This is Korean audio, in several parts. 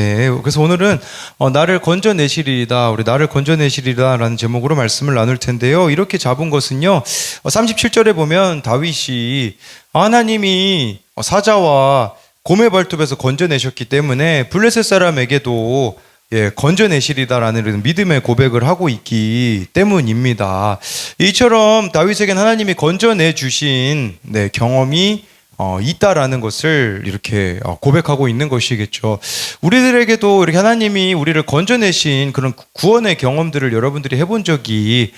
네, 그래서 오늘은 나를 건져내시리이다, 우리 나를 건져내시리라라는 제목으로 말씀을 나눌 텐데요. 이렇게 잡은 것은요, 37절에 보면 다윗이 하나님이 사자와 곰의 발톱에서 건져내셨기 때문에 블레셋 사람에게도 건져내시리다라는 믿음의 고백을 하고 있기 때문입니다. 이처럼 다윗에겐 하나님이 건져내 주신 경험이 있다라는 것을 이렇게 고백하고 있는 것이겠죠. 우리들에게도 이렇게 하나님이 우리를 건져내신 그런 구원의 경험들을 여러분들이 해본 적이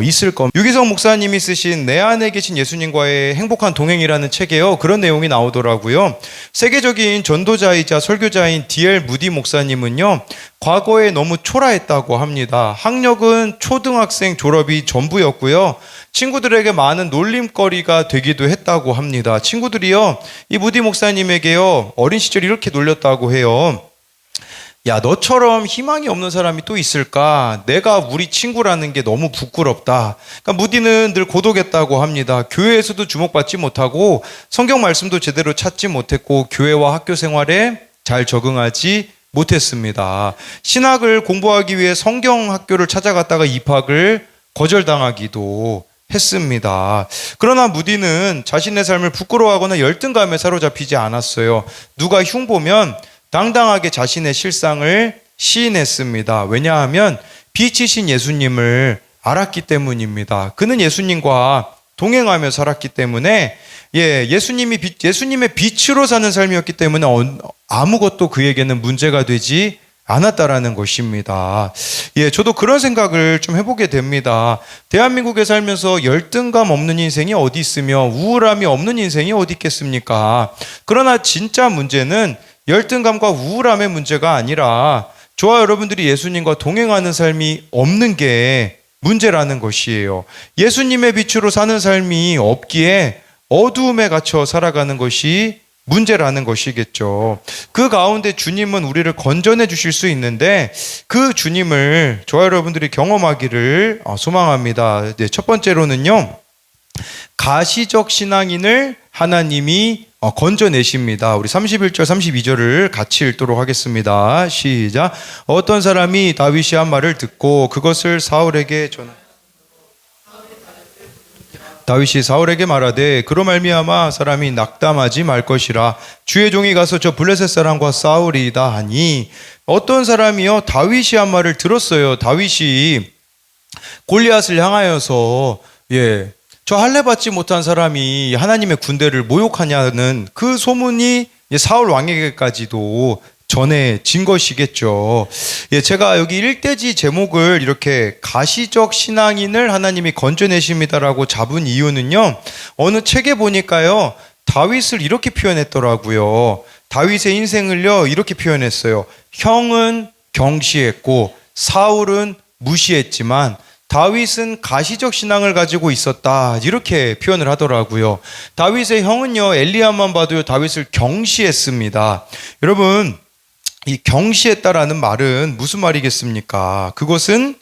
있을 겁니다. 유기성 목사님이 쓰신 내 안에 계신 예수님과의 행복한 동행이라는 책에요, 그런 내용이 나오더라고요. 세계적인 전도자이자 설교자인 D.L. 무디 목사님은요, 과거에 너무 초라했다고 합니다. 학력은 초등학생 졸업이 전부였고요. 친구들에게 많은 놀림거리가 되기도 했다고 합니다. 친구들이요, 이 무디 목사님에게요, 어린 시절 이렇게 놀렸다고 해요. 야, 너처럼 희망이 없는 사람이 또 있을까? 내가 우리 친구라는 게 너무 부끄럽다. 그러니까 무디는 늘 고독했다고 합니다. 교회에서도 주목받지 못하고 성경 말씀도 제대로 찾지 못했고 교회와 학교 생활에 잘 적응하지 못했습니다. 신학을 공부하기 위해 성경 학교를 찾아갔다가 입학을 거절당하기도 했습니다. 그러나 무디는 자신의 삶을 부끄러워하거나 열등감에 사로잡히지 않았어요. 누가 흉보면 당당하게 자신의 실상을 시인했습니다. 왜냐하면 빛이신 예수님을 알았기 때문입니다. 그는 예수님과 동행하며 살았기 때문에 예수님의 빛으로 사는 삶이었기 때문에 아무것도 그에게는 문제가 되지 않았다라는 것입니다. 저도 그런 생각을 좀 해보게 됩니다. 대한민국에 살면서 열등감 없는 인생이 어디 있으며 우울함이 없는 인생이 어디 있겠습니까? 그러나 진짜 문제는 열등감과 우울함의 문제가 아니라 저와 여러분들이 예수님과 동행하는 삶이 없는 게 문제라는 것이에요. 예수님의 빛으로 사는 삶이 없기에 어두움에 갇혀 살아가는 것이 문제라는 것이겠죠. 그 가운데 주님은 우리를 건져내 주실 수 있는데 그 주님을 저와 여러분들이 경험하기를 소망합니다. 첫 번째로는요, 가시적 신앙인을 하나님이 건져내십니다. 우리 31절 32절을 같이 읽도록 하겠습니다. 시작. 어떤 사람이 다윗이 한 말을 듣고 그것을 사울에게 다윗이 사울에게 말하되 그로 말미암아 사람이 낙담하지 말 것이라 주의 종이 가서 저 블레셋 사람과 싸우리이다 하니, 어떤 사람이요, 다윗이 한 말을 들었어요. 다윗이 골리앗을 향하여서 저 할례 받지 못한 사람이 하나님의 군대를 모욕하냐는 그 소문이 사울 왕에게까지도 전해진 것이겠죠. 제가 여기 일대지 제목을 이렇게 가시적 신앙인을 하나님이 건져내십니다라고 잡은 이유는요, 어느 책에 보니까요, 다윗을 이렇게 표현했더라고요. 다윗의 인생을요, 이렇게 표현했어요. 형은 경시했고 사울은 무시했지만 다윗은 가시적 신앙을 가지고 있었다, 이렇게 표현을 하더라고요. 다윗의 형은요, 엘리야만 봐도요, 다윗을 경시했습니다. 여러분, 이 경시했다라는 말은 무슨 말이겠습니까? 그것은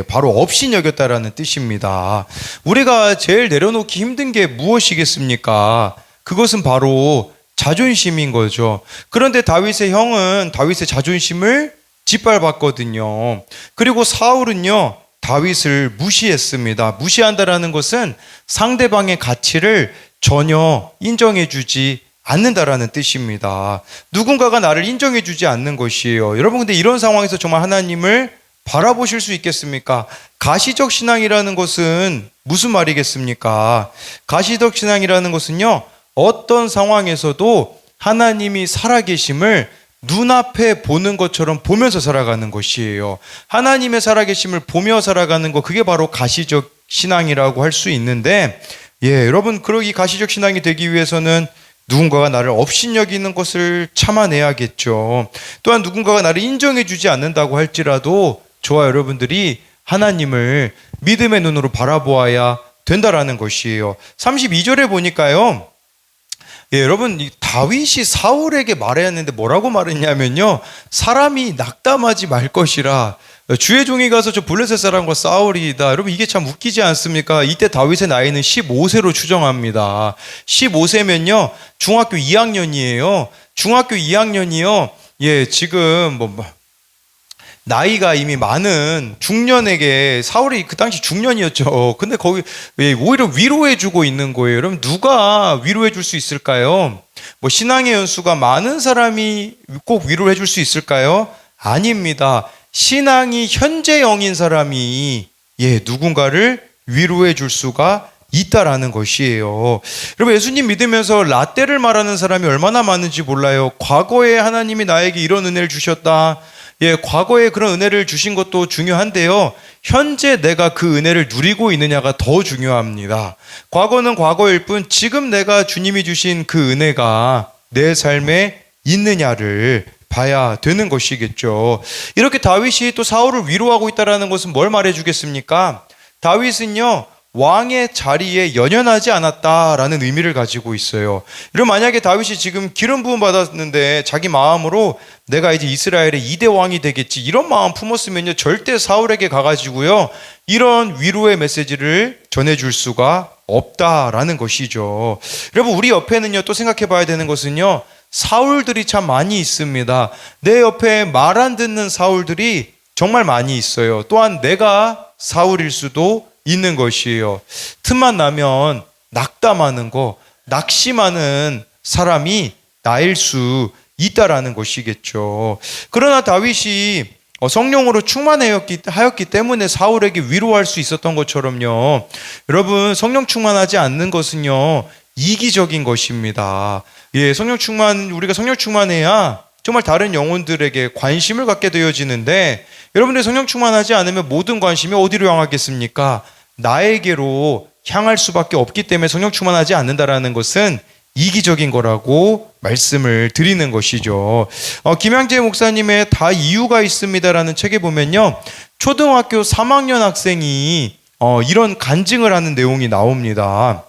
바로 없인 여겼다라는 뜻입니다. 우리가 제일 내려놓기 힘든 게 무엇이겠습니까? 그것은 바로 자존심인 거죠. 그런데 다윗의 형은 다윗의 자존심을 짓밟았거든요. 그리고 사울은요, 다윗을 무시했습니다. 무시한다라는 것은 상대방의 가치를 전혀 인정해주지 않는다라는 뜻입니다. 누군가가 나를 인정해주지 않는 것이에요. 여러분, 근데 이런 상황에서 정말 하나님을 바라보실 수 있겠습니까? 가시적 신앙이라는 것은 무슨 말이겠습니까? 가시적 신앙이라는 것은요, 어떤 상황에서도 하나님이 살아계심을 눈앞에 보는 것처럼 보면서 살아가는 것이에요. 하나님의 살아계심을 보며 살아가는 것, 그게 바로 가시적 신앙이라고 할 수 있는데, 여러분, 이 가시적 신앙이 되기 위해서는 누군가가 나를 업신여기는 것을 참아내야겠죠. 또한 누군가가 나를 인정해주지 않는다고 할지라도 저와 여러분들이 하나님을 믿음의 눈으로 바라보아야 된다라는 것이에요. 32절에 보니까요, 여러분, 다윗이 사울에게 말해야 했는데 뭐라고 말했냐면요, 사람이 낙담하지 말 것이라 주의 종이 가서 저 블레셋 사람과 싸우리이다. 여러분, 이게 참 웃기지 않습니까? 이때 다윗의 나이는 15세로 추정합니다. 15세면요 중학교 2학년이에요. 중학교 2학년이요 예, 지금 나이가 이미 많은 중년에게 사울이 그 당시 중년이었죠. 근데 거기 왜 오히려 위로해주고 있는 거예요. 그럼 누가 위로해줄 수 있을까요? 신앙의 연수가 많은 사람이 꼭 위로해줄 수 있을까요? 아닙니다. 신앙이 현재 영인 사람이 누군가를 위로해줄 수가 있다라는 것이에요. 여러분, 예수님 믿으면서 라떼를 말하는 사람이 얼마나 많은지 몰라요. 과거에 하나님이 나에게 이런 은혜를 주셨다. 과거에 그런 은혜를 주신 것도 중요한데요. 현재 내가 그 은혜를 누리고 있느냐가 더 중요합니다. 과거는 과거일 뿐 지금 내가 주님이 주신 그 은혜가 내 삶에 있느냐를 봐야 되는 것이겠죠. 이렇게 다윗이 또 사울을 위로하고 있다는 것은 뭘 말해주겠습니까? 다윗은요, 왕의 자리에 연연하지 않았다라는 의미를 가지고 있어요. 그럼 만약에 다윗이 지금 기름 부음 받았는데 자기 마음으로 내가 이제 이스라엘의 2대 왕이 되겠지, 이런 마음 품었으면요, 절대 사울에게 가가지고요 이런 위로의 메시지를 전해줄 수가 없다라는 것이죠. 여러분, 우리 옆에는요 또 생각해 봐야 되는 것은요, 사울들이 참 많이 있습니다. 내 옆에 말 안 듣는 사울들이 정말 많이 있어요. 또한 내가 사울일 수도 있는 것이에요. 틈만 나면 낙담하는 거, 낙심하는 사람이 나일 수 있다라는 것이겠죠. 그러나 다윗이 성령으로 충만하였기 때문에 사울에게 위로할 수 있었던 것처럼요, 여러분, 성령 충만하지 않는 것은요 이기적인 것입니다. 우리가 성령 충만해야 정말 다른 영혼들에게 관심을 갖게 되어지는데, 여러분들이 성령 충만하지 않으면 모든 관심이 어디로 향하겠습니까? 나에게로 향할 수밖에 없기 때문에 성령 충만하지 않는다라는 것은 이기적인 거라고 말씀을 드리는 것이죠. 김양재 목사님의 다 이유가 있습니다라는 책에 보면요, 초등학교 3학년 학생이 이런 간증을 하는 내용이 나옵니다.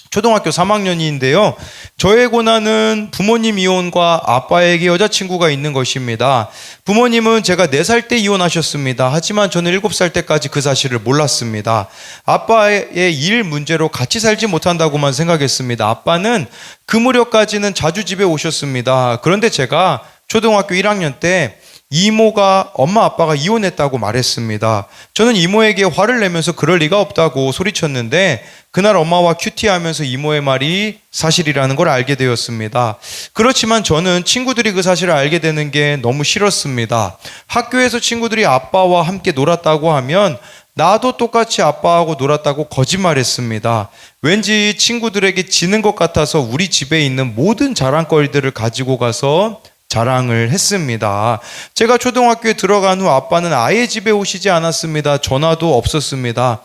초등학교 3학년인데요. 저의 고난은 부모님 이혼과 아빠에게 여자친구가 있는 것입니다. 부모님은 제가 4살 때 이혼하셨습니다. 하지만 저는 7살 때까지 그 사실을 몰랐습니다. 아빠의 일 문제로 같이 살지 못한다고만 생각했습니다. 아빠는 그 무렵까지는 자주 집에 오셨습니다. 그런데 제가 초등학교 1학년 때 이모가 엄마 아빠가 이혼했다고 말했습니다. 저는 이모에게 화를 내면서 그럴 리가 없다고 소리쳤는데, 그날 엄마와 큐티하면서 이모의 말이 사실이라는 걸 알게 되었습니다. 그렇지만 저는 친구들이 그 사실을 알게 되는 게 너무 싫었습니다. 학교에서 친구들이 아빠와 함께 놀았다고 하면 나도 똑같이 아빠하고 놀았다고 거짓말했습니다. 왠지 친구들에게 지는 것 같아서 우리 집에 있는 모든 자랑거리들을 가지고 가서 자랑을 했습니다. 제가 초등학교에 들어간 후 아빠는 아예 집에 오시지 않았습니다. 전화도 없었습니다.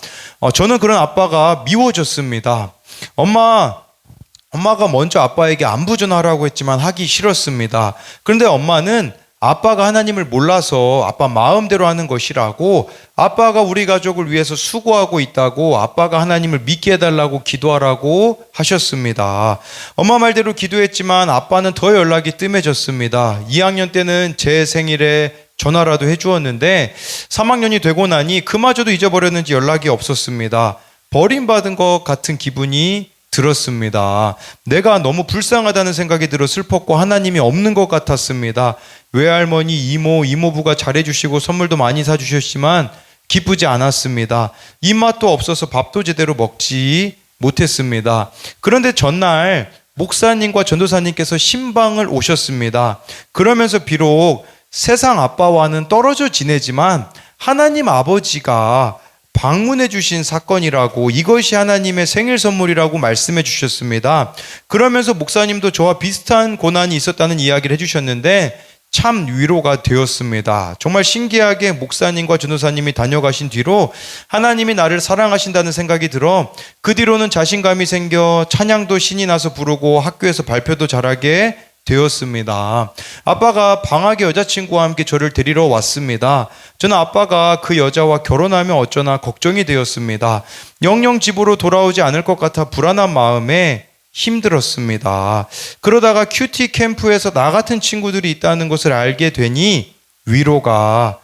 저는 그런 아빠가 미워졌습니다. 엄마가 먼저 아빠에게 안부 전화하라고 했지만 하기 싫었습니다. 그런데 엄마는 아빠가 하나님을 몰라서 아빠 마음대로 하는 것이라고, 아빠가 우리 가족을 위해서 수고하고 있다고, 아빠가 하나님을 믿게 해달라고 기도하라고 하셨습니다. 엄마 말대로 기도했지만 아빠는 더 연락이 뜸해졌습니다. 2학년 때는 제 생일에 전화라도 해주었는데 3학년이 되고 나니 그마저도 잊어버렸는지 연락이 없었습니다. 버림받은 것 같은 기분이 들었습니다. 내가 너무 불쌍하다는 생각이 들어 슬펐고 하나님이 없는 것 같았습니다. 외할머니, 이모부가 잘해주시고 선물도 많이 사주셨지만 기쁘지 않았습니다. 입맛도 없어서 밥도 제대로 먹지 못했습니다. 그런데 전날 목사님과 전도사님께서 신방을 오셨습니다. 그러면서 비록 세상 아빠와는 떨어져 지내지만 하나님 아버지가 방문해 주신 사건이라고, 이것이 하나님의 생일 선물이라고 말씀해 주셨습니다. 그러면서 목사님도 저와 비슷한 고난이 있었다는 이야기를 해주셨는데 참 위로가 되었습니다. 정말 신기하게 목사님과 전도사님이 다녀가신 뒤로 하나님이 나를 사랑하신다는 생각이 들어 그 뒤로는 자신감이 생겨 찬양도 신이 나서 부르고 학교에서 발표도 잘하게 되었습니다. 아빠가 방학에 여자친구와 함께 저를 데리러 왔습니다. 저는 아빠가 그 여자와 결혼하면 어쩌나 걱정이 되었습니다. 영영 집으로 돌아오지 않을 것 같아 불안한 마음에 힘들었습니다. 그러다가 큐티 캠프에서 나 같은 친구들이 있다는 것을 알게 되니 위로가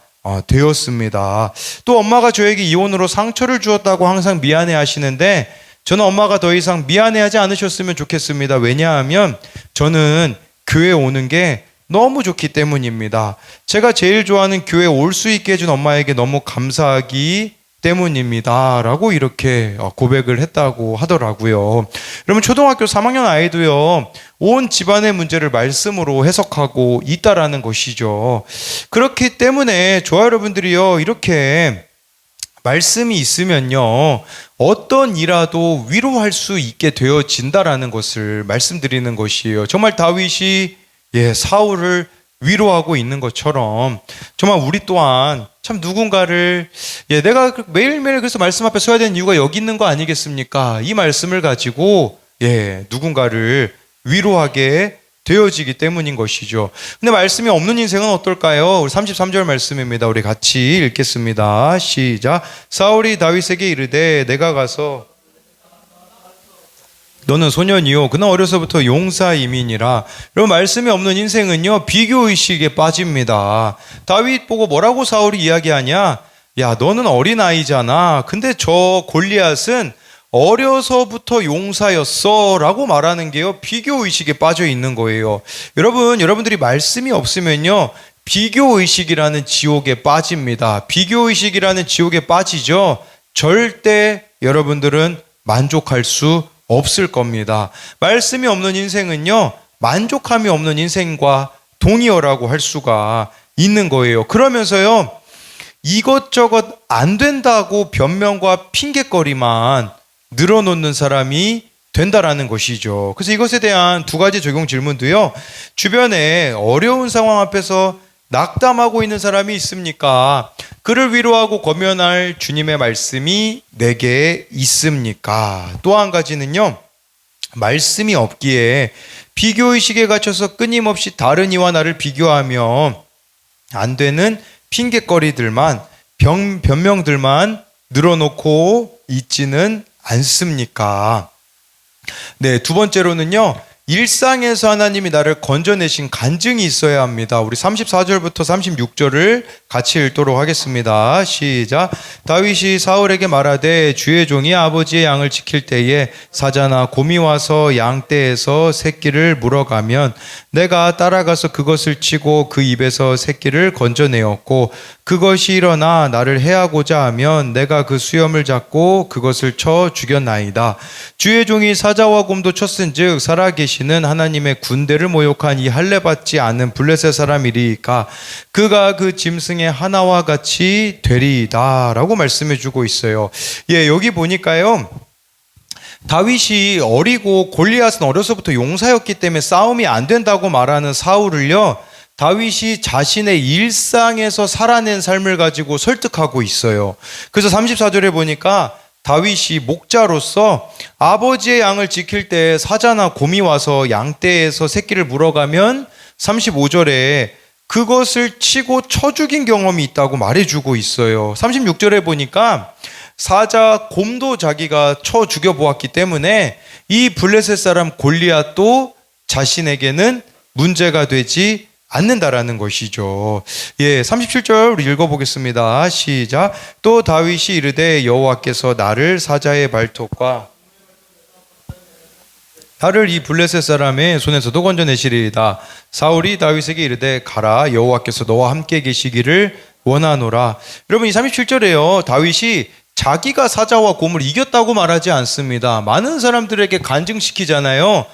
되었습니다. 또 엄마가 저에게 이혼으로 상처를 주었다고 항상 미안해 하시는데 저는 엄마가 더 이상 미안해하지 않으셨으면 좋겠습니다. 왜냐하면 저는 교회 오는 게 너무 좋기 때문입니다. 제가 제일 좋아하는 교회 올 수 있게 해준 엄마에게 너무 감사하기 때문입니다. 라고 이렇게 고백을 했다고 하더라고요. 여러분, 초등학교 3학년 아이도요, 온 집안의 문제를 말씀으로 해석하고 있다라는 것이죠. 그렇기 때문에 저와 여러분들이요, 이렇게 말씀이 있으면요, 어떤 일라도 위로할 수 있게 되어진다라는 것을 말씀드리는 것이에요. 정말 다윗이 사울을 위로하고 있는 것처럼 정말 우리 또한 참 누군가를 내가 매일매일 그래서 말씀 앞에 서야 되는 이유가 여기 있는 거 아니겠습니까? 이 말씀을 가지고 누군가를 위로하게 되어지기 때문인 것이죠. 근데 말씀이 없는 인생은 어떨까요? 우리 33절 말씀입니다. 우리 같이 읽겠습니다. 시작. 사울이 다윗에게 이르되 내가 가서 너는 소년이요 그는 어려서부터 용사이민이라. 여러분, 말씀이 없는 인생은요 비교의식에 빠집니다. 다윗 보고 뭐라고 사울이 이야기하냐? 야, 너는 어린아이잖아. 근데 저 골리앗은 어려서부터 용사였어 라고 말하는 게요 비교의식에 빠져 있는 거예요. 여러분들이 말씀이 없으면요 비교의식이라는 지옥에 빠집니다. 비교의식이라는 지옥에 빠지죠. 절대 여러분들은 만족할 수 없을 겁니다. 말씀이 없는 인생은요 만족함이 없는 인생과 동의어라고 할 수가 있는 거예요. 그러면서요 이것저것 안 된다고 변명과 핑계거리만 늘어놓는 사람이 된다라는 것이죠. 그래서 이것에 대한 두 가지 적용 질문도요, 주변에 어려운 상황 앞에서 낙담하고 있는 사람이 있습니까? 그를 위로하고 권면할 주님의 말씀이 내게 있습니까? 또 한 가지는요, 말씀이 없기에 비교의식에 갇혀서 끊임없이 다른 이와 나를 비교하며 안 되는 핑계거리들만, 변명들만 늘어놓고 있지는 않습니까? 두 번째로는요, 일상에서 하나님이 나를 건져내신 간증이 있어야 합니다. 우리 34절부터 36절을 같이 읽도록 하겠습니다. 시작. 다윗이 사울에게 말하되 주의 종이 아버지의 양을 지킬 때에 사자나 곰이 와서 양떼에서 새끼를 물어가면 내가 따라가서 그것을 치고 그 입에서 새끼를 건져내었고 그것이 일어나 나를 해하고자 하면 내가 그 수염을 잡고 그것을 쳐 죽였나이다. 주의 종이 사자와 곰도 쳤은즉 살아계시는 하나님의 군대를 모욕한 이 할례받지 않은 블레셋 사람이리까 그가 그 짐승의 하나와 같이 되리이다 라고 말씀해주고 있어요. 여기 보니까요 다윗이 어리고 골리앗은 어려서부터 용사였기 때문에 싸움이 안 된다고 말하는 사울을요 다윗이 자신의 일상에서 살아낸 삶을 가지고 설득하고 있어요. 그래서 34절에 보니까 다윗이 목자로서 아버지의 양을 지킬 때 사자나 곰이 와서 양떼에서 새끼를 물어가면 35절에 그것을 치고 쳐 죽인 경험이 있다고 말해주고 있어요. 36절에 보니까 사자, 곰도 자기가 쳐 죽여보았기 때문에 이 블레셋 사람 골리앗도 자신에게는 문제가 되지 않는다라는 것이죠. 37절 우리 읽어보겠습니다. 시작. 또 다윗이 이르되 여호와께서 나를 사자의 발톱과 나를 이 블레셋 사람의 손에서도 건져내시리이다. 사울이 다윗에게 이르되 가라 여호와께서 너와 함께 계시기를 원하노라. 여러분, 이 37절에요 다윗이 자기가 사자와 곰을 이겼다고 말하지 않습니다. 많은 사람들에게 간증시키잖아요.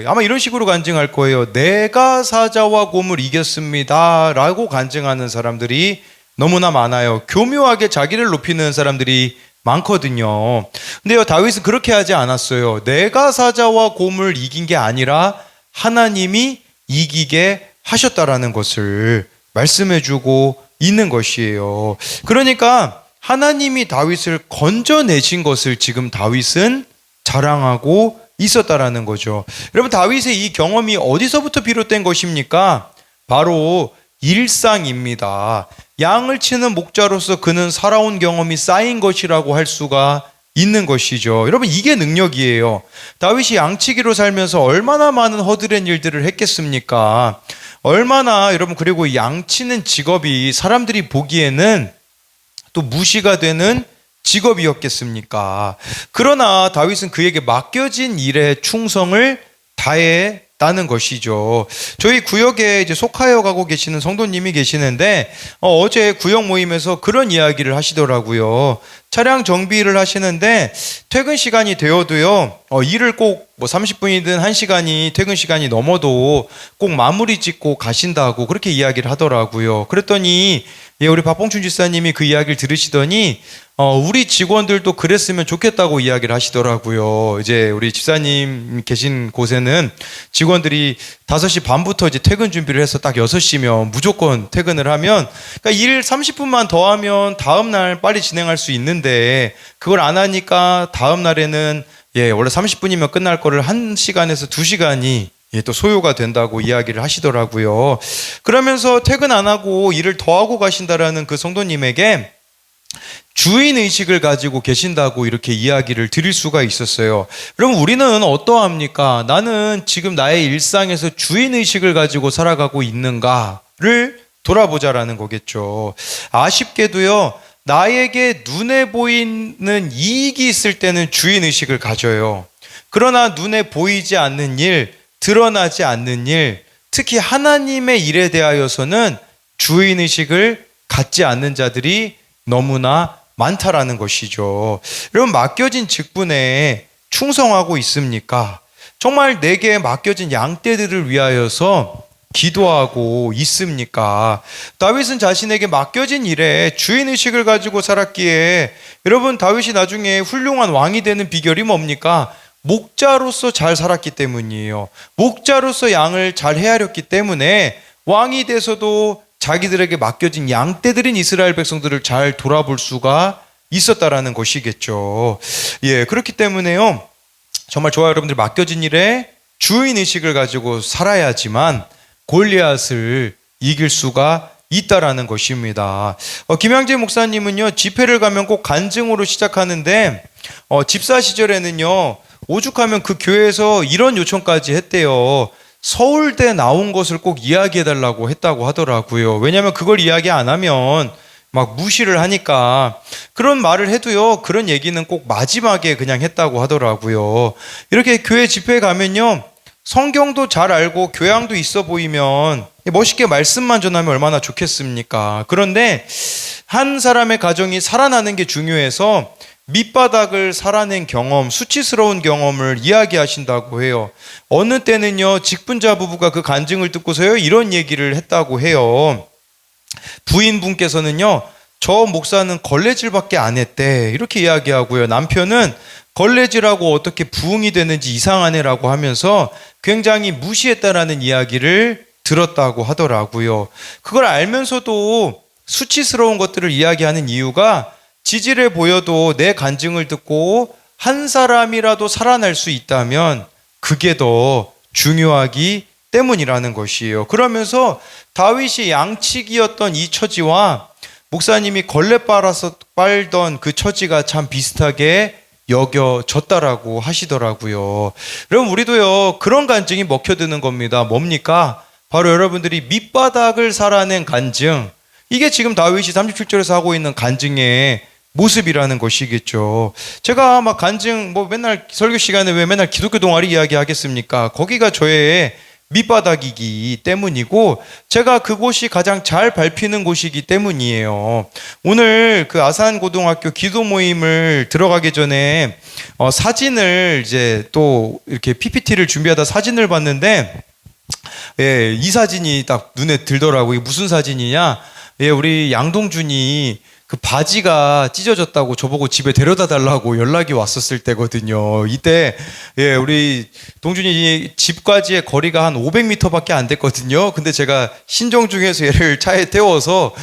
아마 이런 식으로 간증할 거예요. 내가 사자와 곰을 이겼습니다 라고 간증하는 사람들이 너무나 많아요. 교묘하게 자기를 높이는 사람들이 많거든요. 근데요 다윗은 그렇게 하지 않았어요. 내가 사자와 곰을 이긴 게 아니라 하나님이 이기게 하셨다라는 것을 말씀해주고 있는 것이에요. 그러니까 하나님이 다윗을 건져내신 것을 지금 다윗은 자랑하고 있었다라는 거죠. 여러분, 다윗의 이 경험이 어디서부터 비롯된 것입니까? 바로 일상입니다. 양을 치는 목자로서 그는 살아온 경험이 쌓인 것이라고 할 수가 있는 것이죠. 여러분, 이게 능력이에요. 다윗이 양치기로 살면서 얼마나 많은 허드렛 일들을 했겠습니까? 얼마나, 여러분, 그리고 양치는 직업이 사람들이 보기에는 또 무시가 되는 직업이었겠습니까? 그러나 다윗은 그에게 맡겨진 일에 충성을 다해 다는 것이죠. 저희 구역에 이제 속하여 가고 계시는 성도님이 계시는데 어제 구역 모임에서 그런 이야기를 하시더라고요. 차량 정비를 하시는데 퇴근 시간이 되어도요, 일을 꼭 뭐 30분이든 1시간이 퇴근 시간이 넘어도 꼭 마무리 짓고 가신다고 그렇게 이야기를 하더라고요. 그랬더니 우리 박봉춘 지사님이 그 이야기를 들으시더니 우리 직원들도 그랬으면 좋겠다고 이야기를 하시더라고요. 이제 우리 집사님 계신 곳에는 직원들이 5시 반부터 이제 퇴근 준비를 해서 딱 6시면 무조건 퇴근을 하면, 그러니까 일 30분만 더 하면 다음날 빨리 진행할 수 있는데 그걸 안 하니까 다음날에는 원래 30분이면 끝날 거를 1시간에서 2시간이 또 소요가 된다고 이야기를 하시더라고요. 그러면서 퇴근 안 하고 일을 더 하고 가신다라는 그 성도님에게 주인의식을 가지고 계신다고 이렇게 이야기를 드릴 수가 있었어요. 그럼 우리는 어떠합니까? 나는 지금 나의 일상에서 주인의식을 가지고 살아가고 있는가를 돌아보자라는 거겠죠. 아쉽게도요, 나에게 눈에 보이는 이익이 있을 때는 주인의식을 가져요. 그러나 눈에 보이지 않는 일, 드러나지 않는 일, 특히 하나님의 일에 대하여서는 주인의식을 갖지 않는 자들이 너무나 많다라는 것이죠. 여러분, 맡겨진 직분에 충성하고 있습니까? 정말 내게 맡겨진 양떼들을 위하여서 기도하고 있습니까? 다윗은 자신에게 맡겨진 일에 주인의식을 가지고 살았기에, 여러분, 다윗이 나중에 훌륭한 왕이 되는 비결이 뭡니까? 목자로서 잘 살았기 때문이에요. 목자로서 양을 잘 헤아렸기 때문에 왕이 돼서도 자기들에게 맡겨진 양떼들인 이스라엘 백성들을 잘 돌아볼 수가 있었다라는 것이겠죠. 그렇기 때문에요, 정말 좋아요, 여러분들, 맡겨진 일에 주인의식을 가지고 살아야지만 골리앗을 이길 수가 있다라는 것입니다. 김양재 목사님은요, 집회를 가면 꼭 간증으로 시작하는데 집사 시절에는요, 오죽하면 그 교회에서 이런 요청까지 했대요. 서울대 나온 것을 꼭 이야기해달라고 했다고 하더라고요. 왜냐하면 그걸 이야기 안 하면 막 무시를 하니까. 그런 말을 해도요, 그런 얘기는 꼭 마지막에 그냥 했다고 하더라고요. 이렇게 교회 집회에 가면요, 성경도 잘 알고 교양도 있어 보이면 멋있게 말씀만 전하면 얼마나 좋겠습니까? 그런데 한 사람의 가정이 살아나는 게 중요해서 밑바닥을 살아낸 경험, 수치스러운 경험을 이야기하신다고 해요. 어느 때는요, 직분자 부부가 그 간증을 듣고서요, 이런 얘기를 했다고 해요. 부인분께서는요, 저 목사는 걸레질밖에 안 했대, 이렇게 이야기하고요. 남편은 걸레질하고 어떻게 부흥이 되는지 이상하네라고 하면서 굉장히 무시했다라는 이야기를 들었다고 하더라고요. 그걸 알면서도 수치스러운 것들을 이야기하는 이유가, 지질해 보여도 내 간증을 듣고 한 사람이라도 살아날 수 있다면 그게 더 중요하기 때문이라는 것이에요. 그러면서 다윗이 양치기였던 이 처지와 목사님이 걸레 빨아서 빨던 그 처지가 참 비슷하게 여겨졌다라고 하시더라고요. 여러분, 우리도요, 그런 간증이 먹혀드는 겁니다. 뭡니까? 바로 여러분들이 밑바닥을 살아낸 간증, 이게 지금 다윗이 37절에서 하고 있는 간증의 모습이라는 것이겠죠. 제가 막 간증, 맨날 설교 시간에 왜 맨날 기독교 동아리 이야기 하겠습니까? 거기가 저의 밑바닥이기 때문이고, 제가 그곳이 가장 잘 밟히는 곳이기 때문이에요. 오늘 그 아산고등학교 기도 모임을 들어가기 전에 사진을 이제 또 이렇게 PPT를 준비하다 사진을 봤는데, 이 사진이 딱 눈에 들더라고요. 무슨 사진이냐? 우리 양동준이 그 바지가 찢어졌다고 저보고 집에 데려다 달라고 연락이 왔었을 때거든요. 이때 우리 동준이 집까지의 거리가 한 500m밖에 안 됐거든요. 근데 제가 신정중에서 얘를 차에 태워서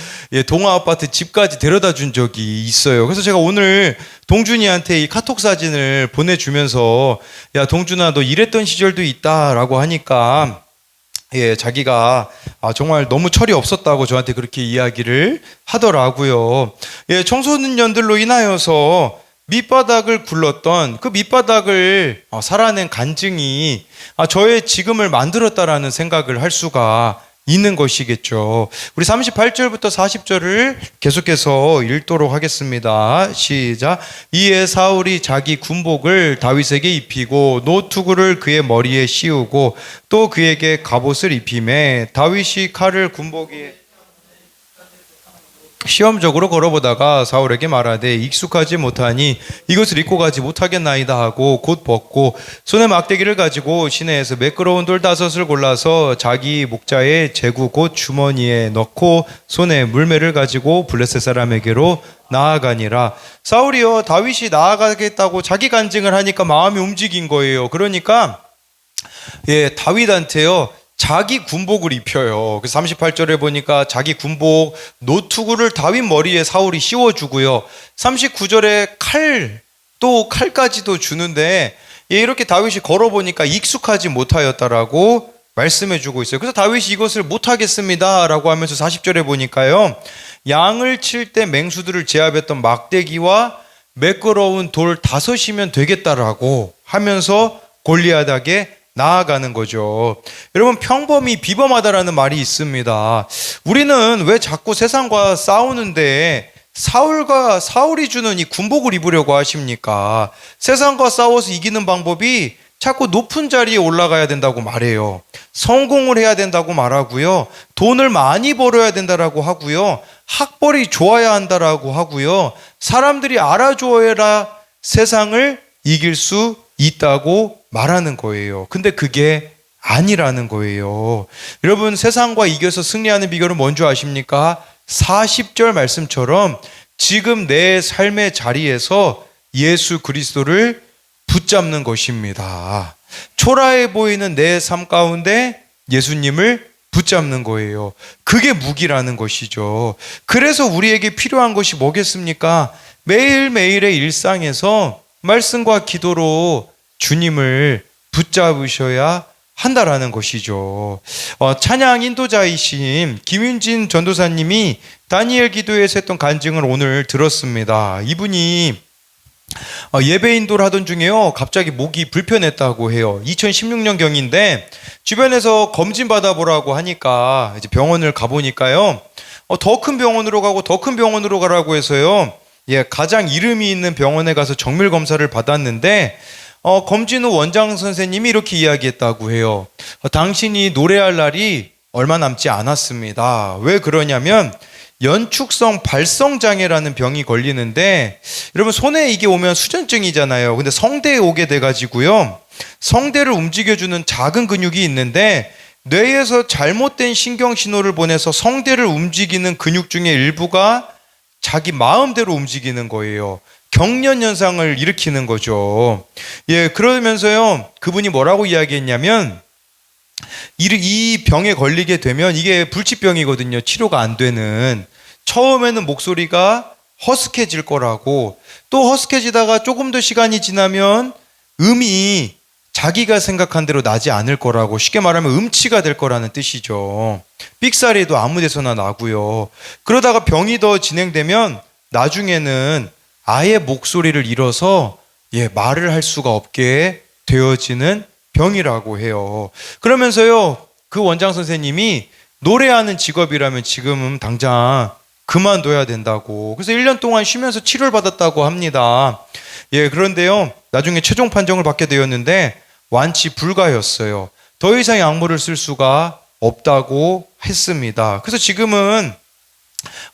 동아 아파트 집까지 데려다 준 적이 있어요. 그래서 제가 오늘 동준이한테 이 카톡 사진을 보내주면서, 야 동준아, 너 이랬던 시절도 있다라고 하니까 자기가 정말 너무 철이 없었다고 저한테 그렇게 이야기를 하더라고요. 청소년들로 인하여서 밑바닥을 굴렀던 그 밑바닥을 살아낸 간증이 저의 지금을 만들었다라는 생각을 할 수가 있는 것이겠죠. 우리 38절부터 40절을 계속해서 읽도록 하겠습니다. 시작. 이에 사울이 자기 군복을 다윗에게 입히고 노투구를 그의 머리에 씌우고 또 그에게 갑옷을 입히매 다윗이 칼을 군복 위에 시험적으로 걸어보다가 사울에게 말하되 익숙하지 못하니 이것을 입고 가지 못하겠나이다 하고 곧 벗고 손에 막대기를 가지고 시내에서 매끄러운 돌 5을 골라서 자기 목자의 제구 곧 주머니에 넣고 손에 물매를 가지고 블레셋 사람에게로 나아가니라. 사울이요 다윗이 나아가겠다고 자기 간증을 하니까 마음이 움직인 거예요. 그러니까 다윗한테요 자기 군복을 입혀요. 그래서 38절에 보니까 자기 군복 노투구를 다윗 머리에 사울이 씌워주고요. 39절에 또 칼까지도 주는데 이렇게 다윗이 걸어보니까 익숙하지 못하였다라고 말씀해주고 있어요. 그래서 다윗이 이것을 못하겠습니다 라고 하면서 40절에 보니까요 양을 칠 때 맹수들을 제압했던 막대기와 매끄러운 돌 5이면 되겠다라고 하면서 골리앗에게 나아가는 거죠. 여러분 평범이 비범하다라는 말이 있습니다. 우리는 왜 자꾸 세상과 싸우는데 사울이 주는 이 군복을 입으려고 하십니까? 세상과 싸워서 이기는 방법이 자꾸 높은 자리에 올라가야 된다고 말해요. 성공을 해야 된다고 말하고요. 돈을 많이 벌어야 된다라고 하고요. 학벌이 좋아야 한다라고 하고요. 사람들이 알아줘야 세상을 이길 수 있다고 말하는 거예요. 근데 그게 아니라는 거예요. 여러분 세상과 이겨서 승리하는 비결은 뭔지 아십니까? 40절 말씀처럼 지금 내 삶의 자리에서 예수 그리스도를 붙잡는 것입니다. 초라해 보이는 내 삶 가운데 예수님을 붙잡는 거예요. 그게 무기라는 것이죠. 그래서 우리에게 필요한 것이 뭐겠습니까? 매일매일의 일상에서 말씀과 기도로 주님을 붙잡으셔야 한다라는 것이죠. 찬양 인도자이신 김윤진 전도사님이 다니엘 기도에서 했던 간증을 오늘 들었습니다. 이분이 예배 인도를 하던 중에요 갑자기 목이 불편했다고 해요. 2016년 경인데 주변에서 검진 받아보라고 하니까 이제 병원을 가보니까요 더 큰 병원으로 가고 더 큰 병원으로 가라고 해서요 가장 이름이 있는 병원에 가서 정밀 검사를 받았는데 검진 후 원장 선생님이 이렇게 이야기했다고 해요. 당신이 노래할 날이 얼마 남지 않았습니다. 왜 그러냐면 연축성 발성장애라는 병이 걸리는데 여러분 손에 이게 오면 수전증이잖아요. 근데 성대에 오게 돼가지고요 성대를 움직여주는 작은 근육이 있는데 뇌에서 잘못된 신경신호를 보내서 성대를 움직이는 근육 중에 일부가 자기 마음대로 움직이는 거예요. 경련 현상을 일으키는 거죠. 그러면서요 그분이 뭐라고 이야기했냐면 이 병에 걸리게 되면 이게 불치병이거든요. 치료가 안 되는. 처음에는 목소리가 허스케질 거라고, 또 허스케지다가 조금 더 시간이 지나면 음이 자기가 생각한 대로 나지 않을 거라고, 쉽게 말하면 음치가 될 거라는 뜻이죠. 삑사리도 아무 데서나 나고요. 그러다가 병이 더 진행되면 나중에는 아예 목소리를 잃어서 말을 할 수가 없게 되어지는 병이라고 해요. 그러면서요 그 원장 선생님이 노래하는 직업이라면 지금은 당장 그만둬야 된다고, 그래서 1년 동안 쉬면서 치료를 받았다고 합니다. 그런데요 나중에 최종 판정을 받게 되었는데 완치 불가였어요. 더 이상 약물을 쓸 수가 없다고 했습니다. 그래서 지금은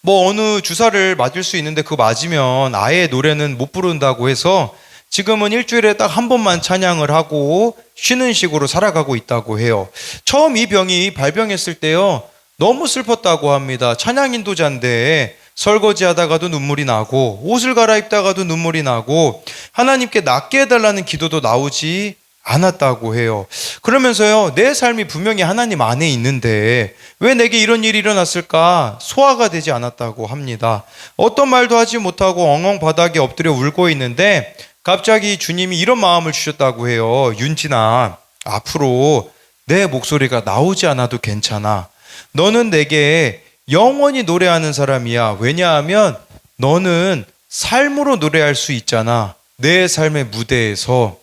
어느 주사를 맞을 수 있는데 그거 맞으면 아예 노래는 못 부른다고 해서 지금은 일주일에 딱 한 번만 찬양을 하고 쉬는 식으로 살아가고 있다고 해요. 처음 이 병이 발병했을 때요 너무 슬펐다고 합니다. 찬양 인도자인데 설거지 하다가도 눈물이 나고 옷을 갈아입다가도 눈물이 나고 하나님께 낫게 해달라는 기도도 나오지 않았다고 해요. 그러면서요 내 삶이 분명히 하나님 안에 있는데 왜 내게 이런 일이 일어났을까 소화가 되지 않았다고 합니다. 어떤 말도 하지 못하고 엉엉 바닥에 엎드려 울고 있는데 갑자기 주님이 이런 마음을 주셨다고 해요. 윤진아, 앞으로 내 목소리가 나오지 않아도 괜찮아. 너는 내게 영원히 노래하는 사람이야. 왜냐하면 너는 삶으로 노래할 수 있잖아. 내 삶의 무대에서.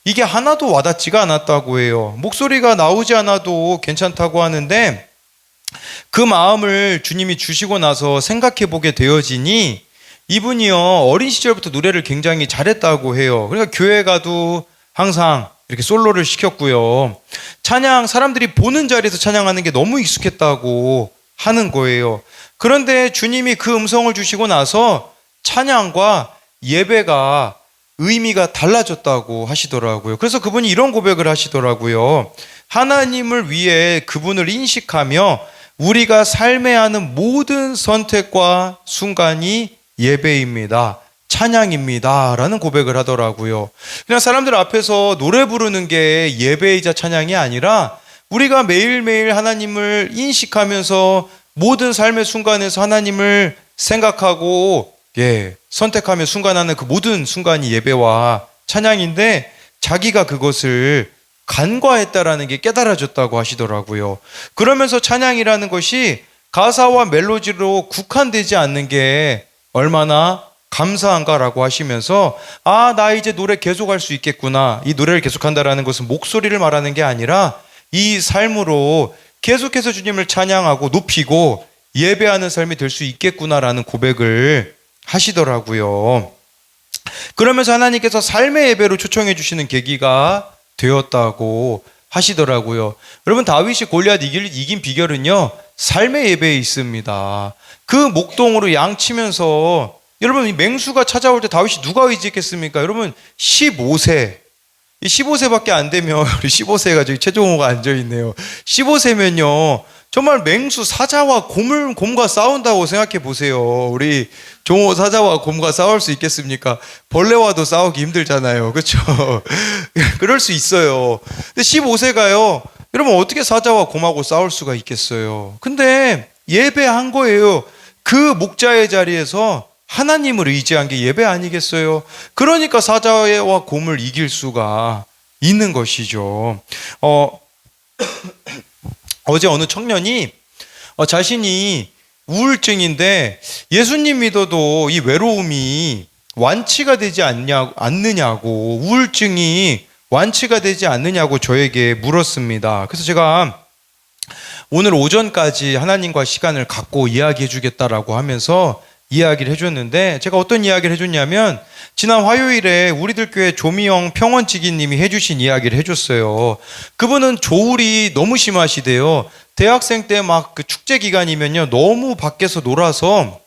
이게 하나도 와닿지가 않았다고 해요. 목소리가 나오지 않아도 괜찮다고 하는데 그 마음을 주님이 주시고 나서 생각해 보게 되어지니 이분이요, 어린 시절부터 노래를 굉장히 잘했다고 해요. 그러니까 교회 가도 항상 이렇게 솔로를 시켰고요. 찬양, 사람들이 보는 자리에서 찬양하는 게 너무 익숙했다고 하는 거예요. 그런데 주님이 그 음성을 주시고 나서 찬양과 예배가 의미가 달라졌다고 하시더라고요. 그래서 그분이 이런 고백을 하시더라고요. 하나님을 위해 그분을 인식하며 우리가 삶에 하는 모든 선택과 순간이 예배입니다. 찬양입니다. 라는 고백을 하더라고요. 그냥 사람들 앞에서 노래 부르는 게 예배이자 찬양이 아니라 우리가 매일매일 하나님을 인식하면서 모든 삶의 순간에서 하나님을 생각하고 선택하며 순간하는 그 모든 순간이 예배와 찬양인데 자기가 그것을 간과했다라는 게 깨달아졌다고 하시더라고요. 그러면서 찬양이라는 것이 가사와 멜로디로 국한되지 않는 게 얼마나 감사한가라고 하시면서 나 이제 노래 계속할 수 있겠구나. 이 노래를 계속한다라는 것은 목소리를 말하는 게 아니라 이 삶으로 계속해서 주님을 찬양하고 높이고 예배하는 삶이 될 수 있겠구나라는 고백을 하시더라고요. 그러면서 하나님께서 삶의 예배로 초청해 주시는 계기가 되었다고 하시더라고요. 여러분, 다윗이 골리앗 이긴 비결은요, 삶의 예배에 있습니다. 그 목동으로 양 치면서 여러분, 이 맹수가 찾아올 때 다윗이 누가 의지했겠습니까? 여러분, 15세. 이 15세밖에 안 되면, 우리 15세가 저기 최종호가 앉아있네요. 15세면요, 정말 맹수 사자와 곰과 싸운다고 생각해 보세요. 우리 종호 사자와 곰과 싸울 수 있겠습니까? 벌레와도 싸우기 힘들잖아요. 그렇죠? 그럴 수 있어요. 근데 15세가요, 여러분 어떻게 사자와 곰하고 싸울 수가 있겠어요? 근데 예배한 거예요. 그 목자의 자리에서 하나님을 의지한 게 예배 아니겠어요? 그러니까 사자와 곰을 이길 수가 있는 것이죠. 어제 어느 청년이 자신이 우울증인데 예수님 믿어도 이 외로움이 완치가 되지 않느냐고, 우울증이 완치가 되지 않느냐고 저에게 물었습니다. 그래서 제가 오늘 오전까지 하나님과 시간을 갖고 이야기해 주겠다라고 하면서 이야기를 해줬는데, 제가 어떤 이야기를 해줬냐면 지난 화요일에 우리들 교회 조미영 평원지기님이 해주신 이야기를 해줬어요. 그분은 조울이 너무 심하시대요. 대학생 때 막 그 축제 기간이면요, 너무 밖에서 놀아서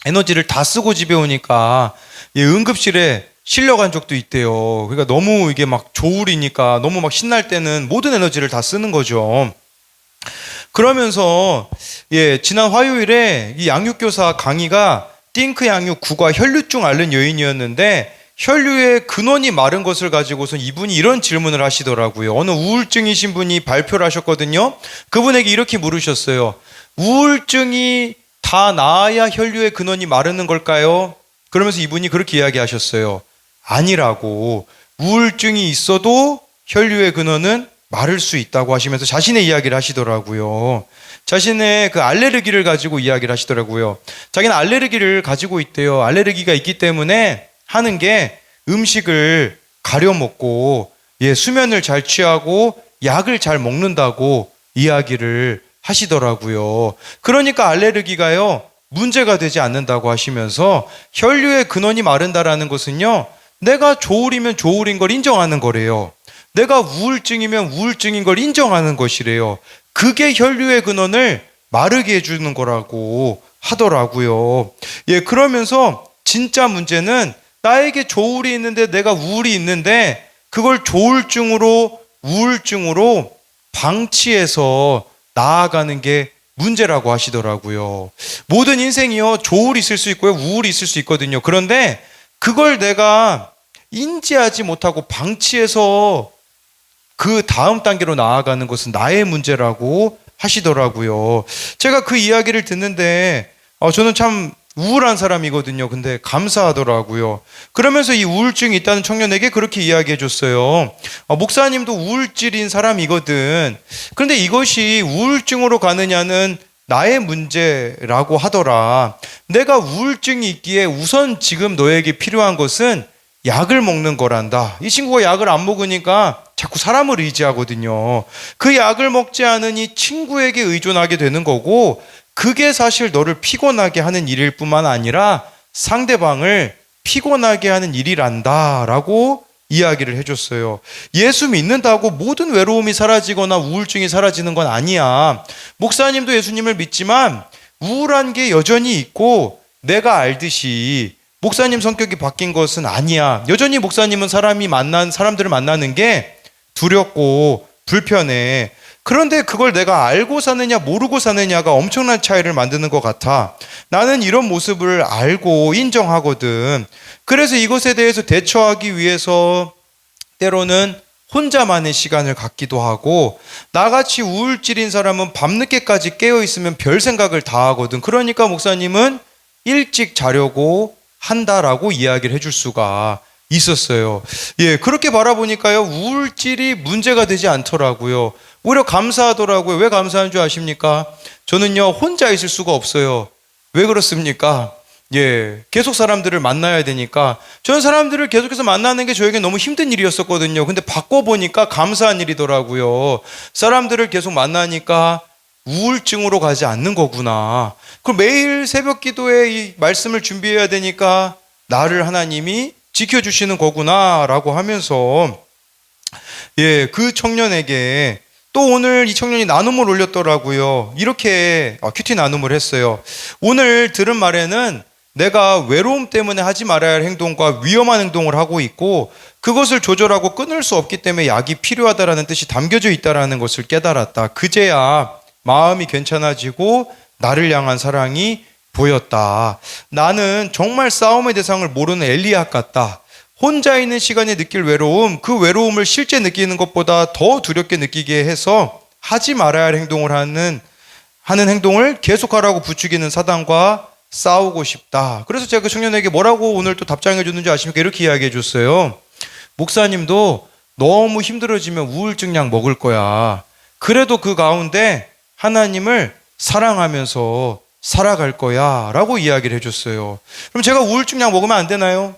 에너지를 다 쓰고 집에 오니까 응급실에 실려간 적도 있대요. 그러니까 너무 이게 막 조울이니까 너무 막 신날 때는 모든 에너지를 다 쓰는 거죠. 그러면서 지난 화요일에 이 양육교사 강의가 띵크 양육 구과 혈류증 앓는 여인이었는데, 혈류의 근원이 마른 것을 가지고서 이분이 이런 질문을 하시더라고요. 어느 우울증이신 분이 발표를 하셨거든요. 그분에게 이렇게 물으셨어요. 우울증이 다 나아야 혈류의 근원이 마르는 걸까요? 그러면서 이분이 그렇게 이야기하셨어요. 아니라고. 우울증이 있어도 혈류의 근원은 마를 수 있다고 하시면서 자신의 이야기를 하시더라고요. 자신의 그 알레르기를 가지고 이야기를 하시더라고요. 자기는 알레르기를 가지고 있대요. 알레르기가 있기 때문에 하는 게 음식을 가려 먹고 수면을 잘 취하고 약을 잘 먹는다고 이야기를 하시더라고요. 그러니까 알레르기가요, 문제가 되지 않는다고 하시면서 혈류의 근원이 마른다라는 것은요, 내가 조울이면 조울인 걸 인정하는 거래요. 내가 우울증이면 우울증인 걸 인정하는 것이래요. 그게 혈류의 근원을 마르게 해주는 거라고 하더라고요. 그러면서 진짜 문제는 나에게 조울이 있는데, 내가 우울이 있는데 그걸 조울증으로, 우울증으로 방치해서 나아가는 게 문제라고 하시더라고요. 모든 인생이요, 조울이 있을 수 있고요, 우울이 있을 수 있거든요. 그런데 그걸 내가 인지하지 못하고 방치해서 그 다음 단계로 나아가는 것은 나의 문제라고 하시더라고요. 제가 그 이야기를 듣는데 저는 참 우울한 사람이거든요. 근데 감사하더라고요. 그러면서 이 우울증이 있다는 청년에게 그렇게 이야기해 줬어요. 목사님도 우울증인 사람이거든. 그런데 이것이 우울증으로 가느냐는 나의 문제라고 하더라. 내가 우울증이 있기에 우선 지금 너에게 필요한 것은 약을 먹는 거란다. 이 친구가 약을 안 먹으니까 자꾸 사람을 의지하거든요. 그 약을 먹지 않으니 친구에게 의존하게 되는 거고, 그게 사실 너를 피곤하게 하는 일일 뿐만 아니라 상대방을 피곤하게 하는 일이란다라고 이야기를 해줬어요. 예수 믿는다고 모든 외로움이 사라지거나 우울증이 사라지는 건 아니야. 목사님도 예수님을 믿지만 우울한 게 여전히 있고, 내가 알듯이 목사님 성격이 바뀐 것은 아니야. 여전히 목사님은 사람들을 만나는 게 두렵고 불편해. 그런데 그걸 내가 알고 사느냐 모르고 사느냐가 엄청난 차이를 만드는 것 같아. 나는 이런 모습을 알고 인정하거든. 그래서 이것에 대해서 대처하기 위해서 때로는 혼자만의 시간을 갖기도 하고, 나같이 우울질인 사람은 밤늦게까지 깨어있으면 별 생각을 다 하거든. 그러니까 목사님은 일찍 자려고 한다라고 이야기를 해줄 수가 있었어요. 예, 그렇게 바라보니까요, 우울질이 문제가 되지 않더라고요. 오히려 감사하더라고요. 왜 감사한 줄 아십니까? 저는요, 혼자 있을 수가 없어요. 왜 그렇습니까? 예, 계속 사람들을 만나야 되니까. 저는 사람들을 계속해서 만나는 게 저에게 너무 힘든 일이었었거든요. 근데 바꿔보니까 감사한 일이더라고요. 사람들을 계속 만나니까 우울증으로 가지 않는 거구나. 그럼 매일 새벽 기도에 이 말씀을 준비해야 되니까 나를 하나님이 지켜주시는 거구나 라고 하면서, 예, 그 청년에게 또 오늘 이 청년이 나눔을 올렸더라고요. 이렇게 큐티 나눔을 했어요. 오늘 들은 말에는 내가 외로움 때문에 하지 말아야 할 행동과 위험한 행동을 하고 있고, 그것을 조절하고 끊을 수 없기 때문에 약이 필요하다라는 뜻이 담겨져 있다라는 것을 깨달았다. 그제야 마음이 괜찮아지고 나를 향한 사랑이 보였다. 나는 정말 싸움의 대상을 모르는 엘리압 같다. 혼자 있는 시간에 느낄 외로움, 그 외로움을 실제 느끼는 것보다 더 두렵게 느끼게 해서 하지 말아야 할 행동을 하는 행동을 계속하라고 부추기는 사단과 싸우고 싶다. 그래서 제가 그 청년에게 뭐라고 오늘 또 답장해 줬는지 아십니까? 이렇게 이야기해 줬어요. 목사님도 너무 힘들어지면 우울증 약 먹을 거야. 그래도 그 가운데 하나님을 사랑하면서 살아갈 거야 라고 이야기를 해줬어요. 그럼 제가 우울증 약 먹으면 안 되나요?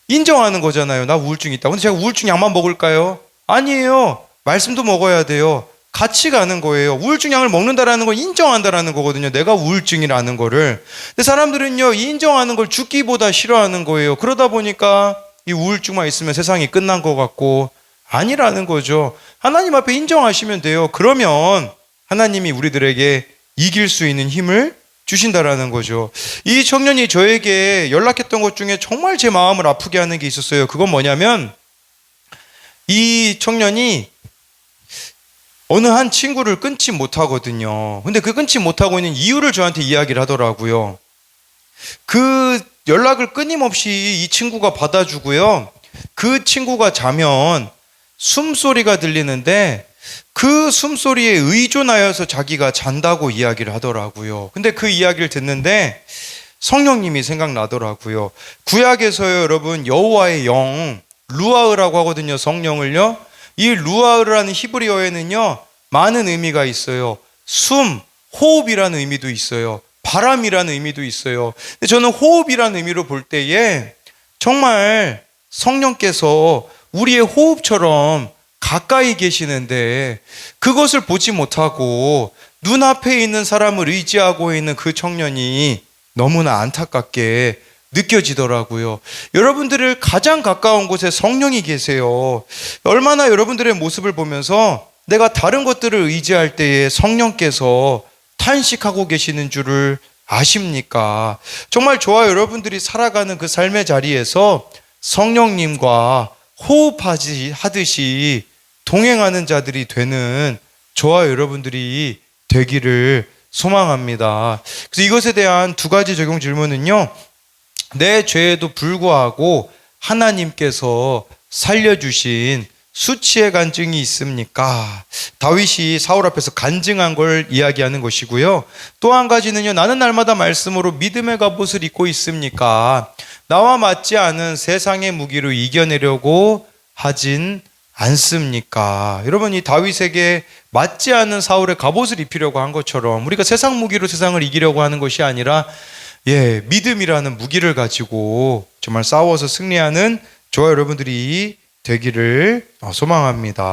인정하는 거잖아요. 나 우울증 있다. 근데 제가 우울증 약만 먹을까요? 아니에요. 말씀도 먹어야 돼요. 같이 가는 거예요. 우울증 약을 먹는다라는 건 인정한다라는 거거든요. 내가 우울증이라는 거를. 근데 사람들은요, 인정하는 걸 죽기보다 싫어하는 거예요. 그러다 보니까 이 우울증만 있으면 세상이 끝난 것 같고, 아니라는 거죠. 하나님 앞에 인정하시면 돼요. 그러면 하나님이 우리들에게 이길 수 있는 힘을 주신다라는 거죠. 이 청년이 저에게 연락했던 것 중에 정말 제 마음을 아프게 하는 게 있었어요. 그건 뭐냐면, 이 청년이 어느 한 친구를 끊지 못하거든요. 근데 그 끊지 못하고 있는 이유를 저한테 이야기를 하더라고요. 그 연락을 끊임없이 이 친구가 받아주고요. 그 친구가 자면 숨소리가 들리는데 그 숨소리에 의존하여서 자기가 잔다고 이야기를 하더라고요. 근데 그 이야기를 듣는데 성령님이 생각나더라고요. 구약에서요, 여러분, 여호와의 영, 루아흐라고 하거든요. 성령을요. 이 루아흐라는 히브리어에는요, 많은 의미가 있어요. 숨, 호흡이라는 의미도 있어요. 바람이라는 의미도 있어요. 근데 저는 호흡이라는 의미로 볼 때에 정말 성령께서 우리의 호흡처럼 가까이 계시는데 그것을 보지 못하고 눈앞에 있는 사람을 의지하고 있는 그 청년이 너무나 안타깝게 느껴지더라고요. 여러분들을 가장 가까운 곳에 성령이 계세요. 얼마나 여러분들의 모습을 보면서 내가 다른 것들을 의지할 때에 성령께서 탄식하고 계시는 줄을 아십니까? 정말 저와 여러분들이 살아가는 그 삶의 자리에서 성령님과 호흡하듯이 동행하는 자들이 되는 저와 여러분들이 되기를 소망합니다. 그래서 이것에 대한 두 가지 적용 질문은요, 내 죄에도 불구하고 하나님께서 살려주신 수치의 간증이 있습니까? 다윗이 사울 앞에서 간증한 걸 이야기하는 것이고요. 또 한 가지는요, 나는 날마다 말씀으로 믿음의 갑옷을 입고 있습니까? 나와 맞지 않은 세상의 무기로 이겨내려고 하진 않습니까? 여러분, 이 다윗에게 맞지 않은 사울의 갑옷을 입히려고 한 것처럼 우리가 세상 무기로 세상을 이기려고 하는 것이 아니라, 믿음이라는 무기를 가지고 정말 싸워서 승리하는 저와 여러분들이 되기를 소망합니다.